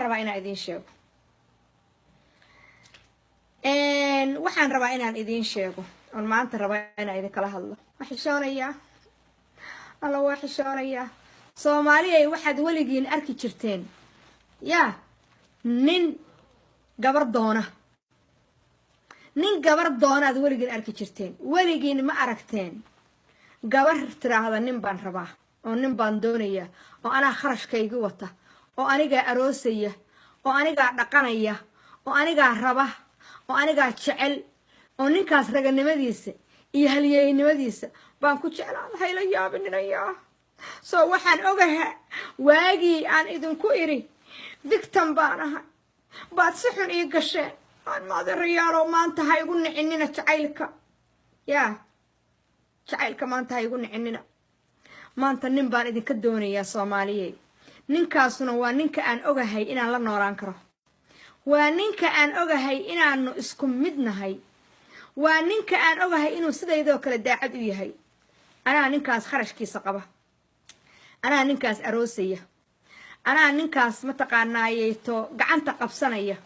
rabaa inaan idiin sheego waxaan rabaa inaan idiin sheego on maanta rabaa inaan idinkala hadlo waa xishoonayaa alla waa xishoonayaa Soomaaliyay waxaad weligiin arki jirteen yaa nin gabar doonaad weligiin arki jirteen weligiin ma aragteen gabar tiraahda nin baan rabaa oo nin baan doonayaa oo anaa kharashkayga wata oo aniga aroosaya oo aniga dhaqanaya oo aniga raba oo aniga jecel oo ninkaas raganimadiisa iyo halyeeynimadiisa baan ku jeclaanahay la yaabinaya soo waxaan ogahay waagii aan idinku iri victim baan ahay baad si xun ii gasheen aan maadarayaalo maanta ha igu nicinina jacaylka jacaylka maanta ha igu nicinina maanta nin baan idinka doonayaa Soomaaliyay ninkaasuna waa ninka aan ogahay inaan la noolaan karo waa ninka aan ogahay inaanu isku mid nahay waa ninka aan ogahay inuu sidaydoo kale daacad u yahay anaa ninkaas kharashkiisa qaba anaa ninkaas aroosaya anaa ninkaas ma taqaanaayeeto gacanta qabsanaya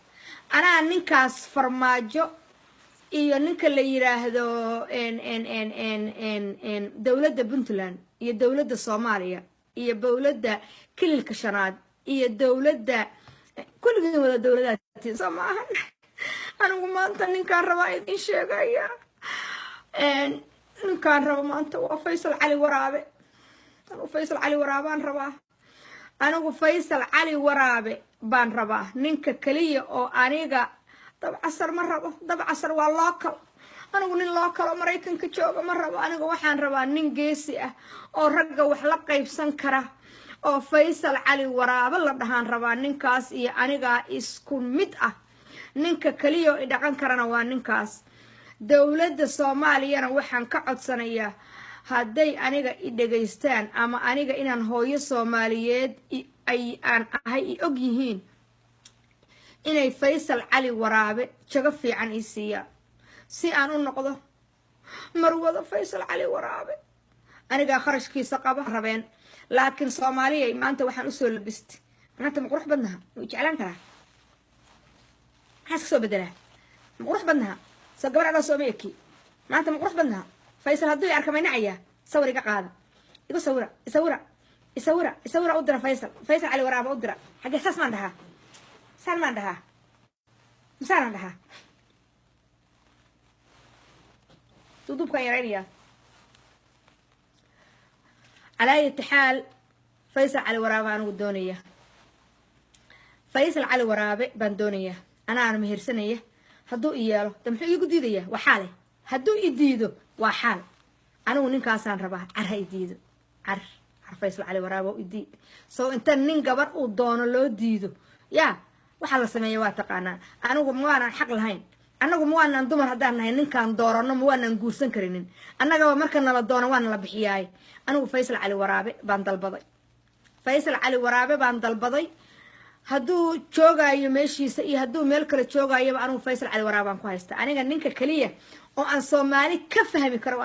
anaa ninkaas farmaajo iyo ninka la yiraahdo dawladda Puntland iyo dawladda Soomaaliya iyo dawladda kililka shanaad iyo dawladda kulligood wada dawladaha Soomaaliya anigu maanta ninkaan rabaa idin sheegaya ninkaan rabo maanta waa Faysal Cali Waraabe anigu Faysal Cali Waraabe baan rabaa ninka kaliya oo aniga dabcasar ma rabo dabcasar waa local anigu nin local oo Mareykanka jooga ma rabo anigu waxaan rabaa nin geesi ah oo ragga wax la qaybsan kara oo Faysal Cali Waraabe la dhahan rabaa ninkaas iyo aniga isku mid ah ninka kaliya oo dhaqan karana waa ninkaas dawladda Soomaaliyana waxaan ka codsanayaa hadday aniga i dhageystaan ama aniga inaan hooyo Soomaaliyeed aan ahay i og yihiin inay Faysal Cali Waraabe jago fiican i siiyaan si aan u noqdo marwada Faysal Cali Waraabe aniga kharashkiisa qaba rabeen laakiin Soomaaliyay maanta waxaan u soo labistay maanta ma qurux badnaha way jeclaan karaa maxaa soo bedelaa ma qurux badnaha soo gabadha soo meeki maanta ma qurux badnaha Faysal hadduu arkamaynaaya sawir iga qaada igu sawira u dira Faysal Cali Waraabe u dira xagee saas maan dhahaa مسانا لها تضوب كان يرينيا على أي حال فيصل علي ورابه أنا ودونية فيصل علي ورابه بندونية أنا مهرسنية هدو إياله تمحو يقديدية وحاله هدو يديدو وحال أنا ونكاسان رباه عرها يديدو عر فيصل علي ورابه يديد سو أنت نين قبر ودونه لو ديدو يا waxa la sameeyay waa taqaanaa anigu ma waanan xaq lahayn anagu ma waanan dumar hadaan nahay ninkan doorano ma waanan guursan karinin annaga marka nala doono waan la bixiyay anigu Faysal Cali Waraabe baan dalbaday haduu joogayo meeshiisa iyo haduu meel kale joogayo anigu Faysal Cali Waraabe baan ku haystaa aniga ninka kaliya oo aan Soomaali ka fahmi karo